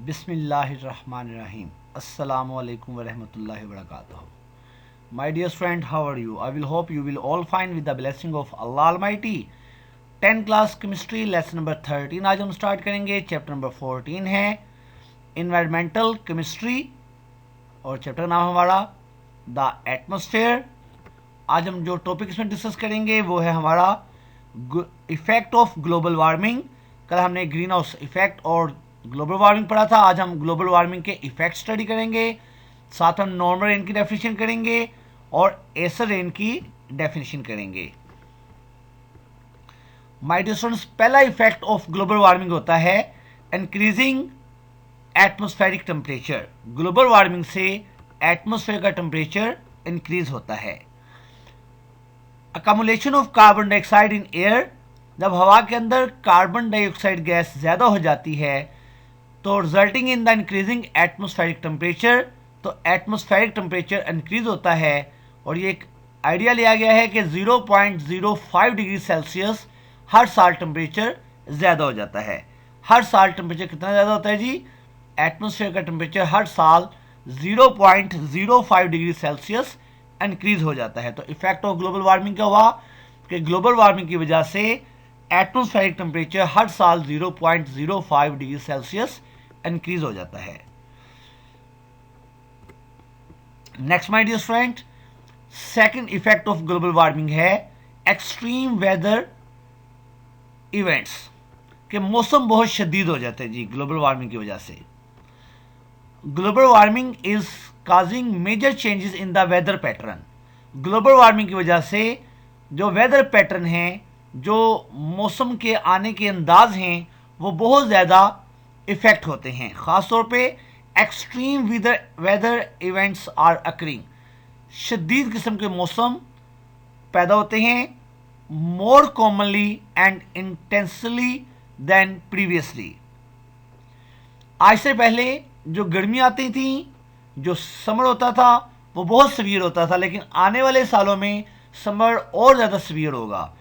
Bismillahirrahmanirrahim. Assalamu alaikum wa rahmatullahi wa barakatuh. My dear friend, how are you? I will hope you will all find with the blessing of Allah Almighty. 10 class chemistry lesson number 13 आज हम start करेंगे. Chapter number 14 है environmental chemistry और chapter नाम हमारा the atmosphere. आज हम जो टॉपिक इसमें डिस्कस करेंगे वो है हमारा इफेक्ट ऑफ ग्लोबल वार्मिंग. कल हमने ग्रीन हाउस इफेक्ट और ग्लोबल वार्मिंग पढ़ा था. आज हम ग्लोबल वार्मिंग के इफेक्ट स्टडी करेंगे. साथ हम नॉर्मल रेन की डेफिनेशन करेंगे और एसर रेन की डेफिनेशन करेंगे. माय डियर स्टूडेंट्स, पहला इफेक्ट ऑफ ग्लोबल वार्मिंग होता है increasing atmospheric temperature. Global warming से एटमॉस्फेयर का टेम्परेचर इंक्रीज होता है. Accumulation of carbon dioxide in air. जब हवा के अंदर कार्बन डाइऑक्साइड गैस ज़्यादा हो जाती है तो resulting in the increasing atmospheric temperature, तो एटमॉस्फेरिक टेम्परेचर इंक्रीज होता है. और ये एक आइडिया लिया गया है कि 0.05 डिग्री सेल्सियस हर साल टेम्परेचर ज़्यादा हो जाता है. हर साल टेम्परेचर कितना ज़्यादा होता है जी? एटमॉस्फेयर का टेम्परेचर हर साल 0.05 डिग्री सेल्सियस इंक्रीज हो जाता है. तो इफेक्ट ऑफ ग्लोबल वार्मिंग क्या हुआ कि ग्लोबल वार्मिंग की वजह से एटमॉस्फेरिक टेम्परेचर हर साल 0.05 डिग्री सेल्सियस इंक्रीज हो जाता है. Next my dear friend, second effect of global warming है एक्सट्रीम वेदर इवेंट्स. के मौसम बहुत शदीद हो जाते हैं जी ग्लोबल वार्मिंग की वजह से. Global warming is causing major changes in the weather pattern. Global warming की वजह से जो वेदर पैटर्न हैं, जो मौसम के आने के अंदाज हैं, वो बहुत ज़्यादा इफ़ेक्ट होते हैं. ख़ास तौर पे extreme weather events are occurring. शदीद किस्म के मौसम पैदा होते हैं more commonly and intensely than previously. आज से पहले जो गर्मी आती थी, जो समर होता था वो बहुत सीवियर होता था, लेकिन आने वाले सालों में समर और ज़्यादा सीवियर होगा.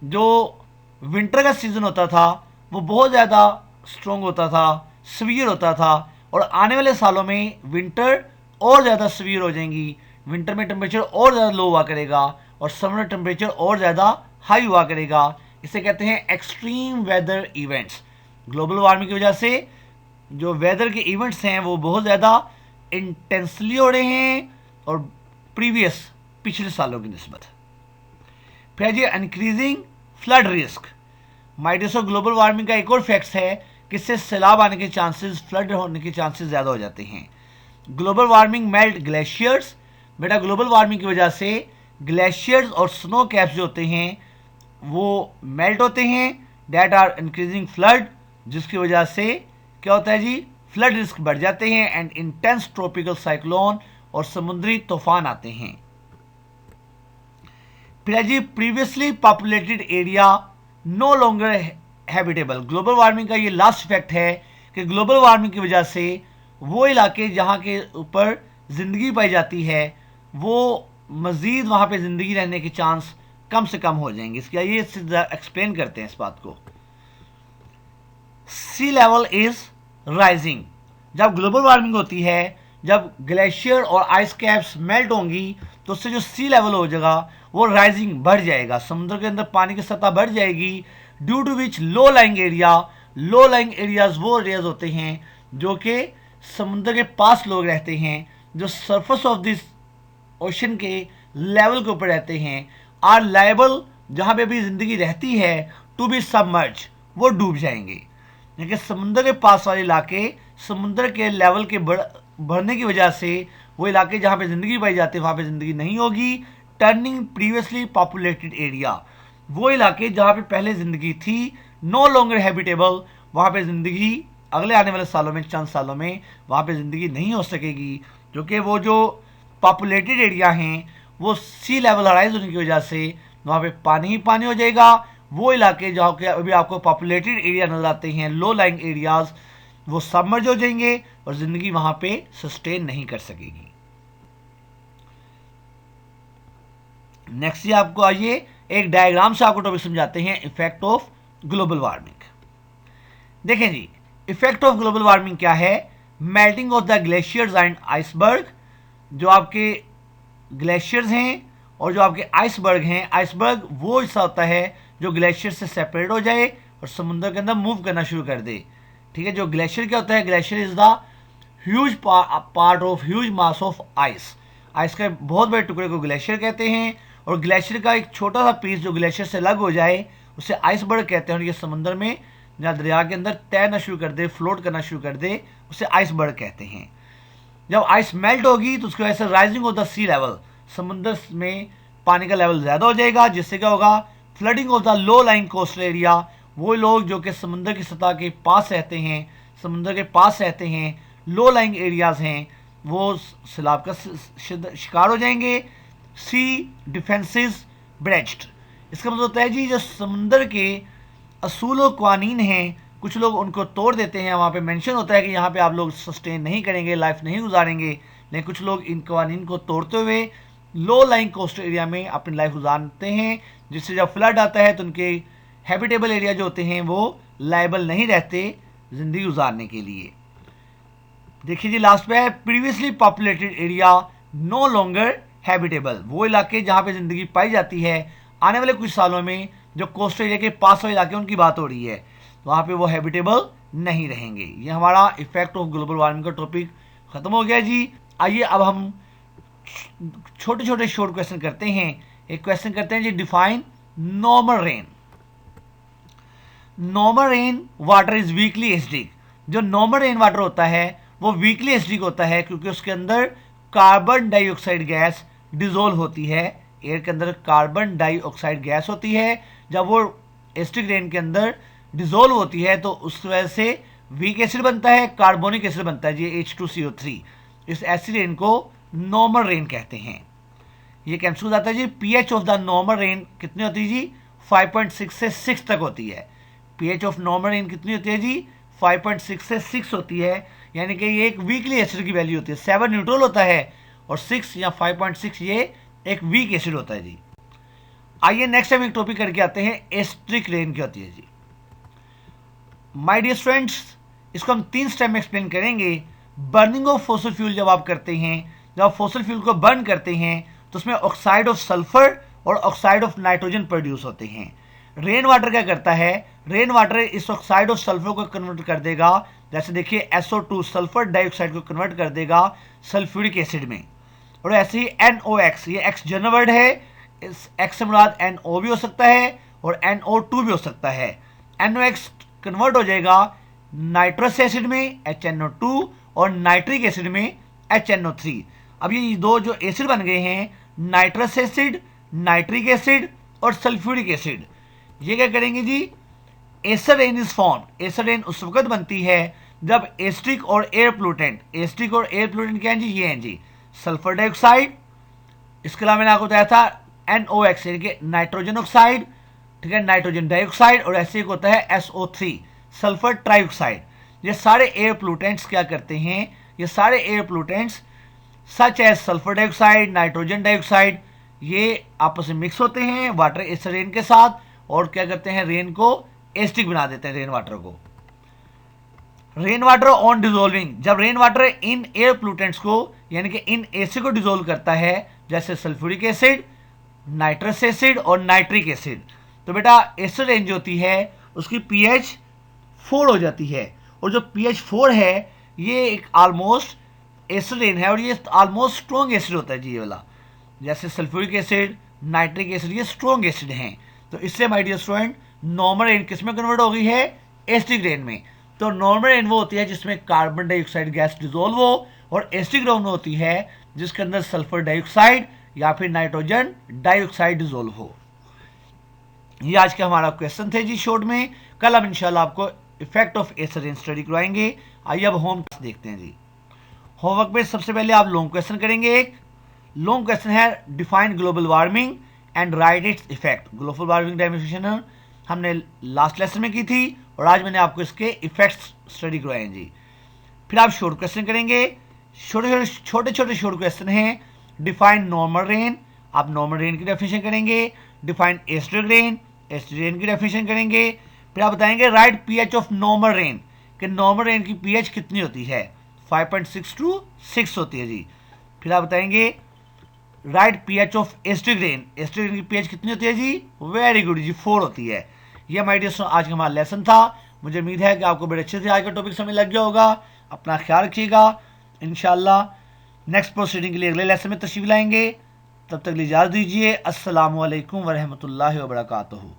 जो विंटर का सीज़न होता था वो बहुत ज़्यादा स्ट्रॉन्ग होता था, सीवियर होता था, और आने वाले सालों में विंटर और ज़्यादा सीवियर हो जाएंगी. विंटर में टेम्परेचर और ज़्यादा लो हुआ करेगा और समर में टेम्परेचर और ज़्यादा हाई हुआ करेगा. इसे कहते हैं extreme weather events. Global warming की वजह से जो वेदर के इवेंट्स हैं वो बहुत ज़्यादा इंटेंसली हो रहे हैं और पिछले सालों की निस्बत. फिर ये increasing flood risk. My dear, global warming का एक और फैक्ट है कि इससे सैलाब आने के चांसेस, फ्लड होने के चांसेस ज़्यादा हो जाते हैं. Global warming melt glaciers. बेटा ग्लोबल वार्मिंग की वजह से ग्लेशियर्स और स्नो कैप्स जो होते हैं वो मेल्ट होते हैं. डैट आर इंक्रीजिंग फ्लड, जिसकी वजह से क्या होता है जी? फ्लड रिस्क बढ़ जाते हैं एंड इंटेंस ट्रॉपिकल साइक्लोन और समुद्री तूफान आते हैं. फिर जी previously populated area no longer habitable. Global warming का ये लास्ट इफेक्ट है कि ग्लोबल वार्मिंग की वजह से वो इलाके जहाँ के ऊपर ज़िंदगी पाई जाती है वो मज़ीद वहाँ पे ज़िंदगी रहने के चांस कम से कम हो जाएंगे. इसके ये एक्सप्लेन करते हैं इस बात को. सी लेवल इज राइजिंग. जब ग्लोबल वार्मिंग होती है, जब ग्लेशियर और आइस कैप्स मेल्ट होंगी तो उससे जो सी लेवल हो जाएगा वो राइजिंग बढ़ जाएगा. समुद्र के अंदर पानी की सतह बढ़ जाएगी. Due to which low lying areas वो एरियाज होते हैं जो कि समुद्र के पास लोग रहते हैं, जो सरफेस ऑफ दिस ओशन के लेवल के ऊपर रहते हैं, आर लायबल, जहाँ पे भी जिंदगी रहती है, टू बी सबमर्ज, वो डूब जाएंगे. लेकिन समुद्र के पास वाले इलाके समुद्र के लेवल के बढ़ने की वजह से वो इलाके जहाँ पे ज़िंदगी पाई जाती है वहाँ पे ज़िंदगी नहीं होगी. टर्निंग प्रीवियसली पॉपुलेटेड एरिया, वो इलाके जहाँ पे पहले ज़िंदगी थी, नो लॉन्गर हैबिटेबल, वहाँ पे ज़िंदगी अगले आने वाले सालों में, चंद सालों में वहाँ पे ज़िंदगी नहीं हो सकेगी, क्योंकि वो जो पॉपुलेटेड एरिया हैं वो सी लेवल राइज होने की वजह से वहाँ पे पानी ही पानी हो जाएगा. वो इलाके जहाँ के अभी आपको पॉपुलेटेड एरिया नजर आते हैं, लो लाइंग एरियाज, वो सबमर्ज हो जाएंगे और ज़िंदगी वहाँ पे सस्टेन नहीं कर सकेगी. नेक्स्ट ये आपको आइए एक डायग्राम से आपको टॉपिक समझाते हैं इफेक्ट ऑफ ग्लोबल वार्मिंग. देखें जी, इफेक्ट ऑफ ग्लोबल वार्मिंग क्या है? Melting of the glaciers and iceberg. जो आपके ग्लेशियर्स हैं और जो आपके आइसबर्ग हैं, आइसबर्ग वो हिस्सा होता है जो ग्लेशियर से सेपरेट हो जाए और समुद्र के अंदर मूव करना शुरू कर दे। ठीक है, जो ग्लेशियर क्या होता है? Glacier is the huge part of huge mass of ice. Ice के बहुत बड़े टुकड़े को ग्लेशियर कहते हैं, और ग्लेशियर का एक छोटा सा पीस जो ग्लेशियर से अलग हो जाए उसे आइसबर्ग कहते हैं। और ये समुद्र में या दरिया के अंदर तैरना शुरू कर दे, फ्लोट करना शुरू कर दे, उसे आइसबर्ग कहते हैं। जब आइस मेल्ट होगी तो उसकी वजह से rising of the sea level, समुद्र में पानी का लेवल ज़्यादा हो जाएगा, जिससे क्या होगा? Flooding of the low lying coastal area. वो लोग जो कि समुद्र की सतह के पास रहते हैं, समुद्र के पास रहते हैं, लो लाइंग एरियाज हैं, वो सैलाब का शिकार हो जाएंगे। सी डिफेंसेस ब्रेच्ड, इसका मतलब होता है जी जो समुद्र के असूल और कानून हैं, कुछ लोग उनको तोड़ देते हैं। वहाँ पे मेंशन होता है कि यहाँ पे आप लोग सस्टेन नहीं करेंगे, लाइफ नहीं गुजारेंगे, लेकिन कुछ लोग इन कानून को तोड़ते हुए लो लाइंग कोस्टल एरिया में अपनी लाइफ गुजारते हैं, जिससे जब फ्लड आता है तो उनके हैबिटेबल एरिया जो होते हैं वो लायबल नहीं रहते ज़िंदगी गुजारने के लिए। देखिए जी लास्ट पे है previously populated area no longer habitable. वो इलाके जहाँ पे ज़िंदगी पाई जाती है आने वाले कुछ सालों में जो कोस्टल एरिया के पास वाले इलाके उनकी बात हो रही है, वहाँ पे वो हैबिटेबल नहीं रहेंगे। ये हमारा इफेक्ट ऑफ ग्लोबल वार्मिंग का टॉपिक ख़त्म हो गया जी। आइए अब हम छोटे छोटे शॉर्ट क्वेश्चन करते हैं। एक क्वेश्चन करते हैं जी, define normal rain. Normal rain water is weakly acidic. जो नॉर्मल रेन वाटर होता है वो वीकली एसिडिक होता है क्योंकि उसके अंदर कार्बन डाइऑक्साइड गैस डिजोल्व होती है। एयर के अंदर कार्बन डाइऑक्साइड गैस होती है, जब वो एसिडिक रेन के अंदर डिजोल्व होती है तो उस वजह से वीक एसिड बनता है, कार्बोनिक एसिड बनता है जी H2CO3। इस एसिड रेन को नॉर्मल रेन कहते हैं। ये कैंसिल हो जाता है जी। PH of the normal rain कितनी होती है जी? 5.6 से 6 तक होती है। पीएच ऑफ नॉर्मल रेन कितनी होती है जी? 5.6 से 6 होती है, यानी कि ये एक वीकली एसिड की वैल्यू होती है। 7 न्यूट्रल होता है और 6 या 5.6 ये एक वीक एसिड होता है जी। आइए नेक्स्ट टाइम एक टॉपिक करके आते हैं, एस्ट्रिक रेन क्या होती है जी। माय डियर स्टूडेंट्स, इसको हम 3 स्टेप में एक्सप्लेन करेंगे। बर्निंग ऑफ फॉसिल फ्यूल जब आप करते हैं, जब आप फॉसिल फ्यूल को बर्न करते हैं तो उसमें ऑक्साइड ऑफ सल्फर और ऑक्साइड ऑफ नाइट्रोजन प्रोड्यूस होते हैं। रेन वाटर क्या करता है? रेन वाटर इस ऑक्साइड ऑफ सल्फर को कन्वर्ट कर देगा, जैसे देखिए SO2 सल्फर डाइऑक्साइड को कन्वर्ट कर देगा सल्फ्यूरिक एसिड में। और ऐसे ही NOx, ये एक्स जनरल वर्ड है, इस एक्स से मुराद NO भी हो सकता है और NO2 भी हो सकता है। NOx कन्वर्ट हो जाएगा नाइट्रस एसिड में HNO2 और नाइट्रिक एसिड में HNO3। अब ये दो जो एसिड बन गए हैं, नाइट्रस एसिड, नाइट्रिक एसिड और सल्फ्यूरिक एसिड, ये क्या करेंगे जी? Acid rain is formed. Acid rain उस वक्त बनती है जब एस्ट्रिक और एयर प्लूटेंट, एस्ट्रिक और एयर प्लूटेंट क्या है जी? ये हैं जी सल्फर डाइऑक्साइड, इसके अलावा मैंने आपको बताया था NOx यानी कि नाइट्रोजन ऑक्साइड, ठीक है, नाइट्रोजन डाइऑक्साइड, और ऐसे एक होता है SO3 सल्फर ट्राइऑक्साइड। ये सारे एयर प्लूटेंट्स क्या करते हैं? ये सारे air pollutants such as sulphur dioxide, nitrogen dioxide, ये आपस में मिक्स होते हैं वाटर एसिड रेन के साथ और क्या करते हैं? रेन को एसिडिक बना देते हैं, रेन वाटर को। रेन वाटर ऑन डिजोल्विंग, जब रेन वाटर इन एयर प्लूटेंट्स को यानी कि इन एसिड को डिजोल्व करता है, जैसे सल्फ्यूरिक एसिड, नाइट्रस एसिड और नाइट्रिक एसिड, तो बेटा एसिड रेन जो होती है उसकी pH 4 हो जाती है। और जो pH 4 है ये एक ऑलमोस्ट एसिड रेन है और ये ऑलमोस्ट स्ट्रॉन्ग एसिड होता है जी। ये वाला जैसे सल्फ्यूरिक एसिड, नाइट्रिक एसिड, ये स्ट्रॉन्ग एसिड हैं। तो इससे my dear student normal rain किस में कन्वर्ट हो गई है? एसिडिक रेन में। तो नॉर्मल रेन वो होती है जिसमें कार्बन डाइऑक्साइड गैस डिजोल्व हो, और एसिडिक रेन होती है जिसके अंदर सल्फर डाइऑक्साइड या फिर नाइट्रोजन डाइऑक्साइड डिजोल्व हो। ये आज का हमारा क्वेश्चन थे जी शॉर्ट में। कल हम इंशाल्लाह आपको effect of acid rain study करवाएंगे। आइए अब होम देखते हैं जी। होमवर्क में सबसे पहले आप लॉन्ग क्वेश्चन करेंगे। एक लॉन्ग क्वेश्चन है, define global warming and right its effect. Global warming definition हमने लास्ट लेसन में की थी और आज मैंने आपको इसके इफेक्ट्स स्टडी करवाए हैं जी। फिर आप शॉर्ट क्वेश्चन करेंगे। छोटे छोटे शॉर्ट क्वेश्चन हैं। डिफाइन नॉर्मल रेन, आप नॉर्मल रेन की डेफिनेशन करेंगे। Define acidic rain, acidic rain की डेफिनेशन करेंगे। फिर आप बताएंगे right pH of normal rain, कि नॉर्मल रेन की पीएच कितनी होती है, 5.6 टू 6 होती है जी। फिर आप बताएंगे right pH of acid rain, acid rain की पीएच कितनी होती है जी, वेरी गुड जी, 4 होती है। ये माय डियर आज का हमारा लेसन था। मुझे उम्मीद है कि आपको बड़े अच्छे से आज का टॉपिक समझ लग गया होगा। अपना ख्याल रखिएगा, इंशाल्लाह नेक्स्ट प्रोसीडिंग के लिए अगले लेसन में तशरीफ लाएंगे। तब तक इजाज़त दीजिए। अस्सलामु अलैकुम वरहमतुल्लाहि वबरकातुहू।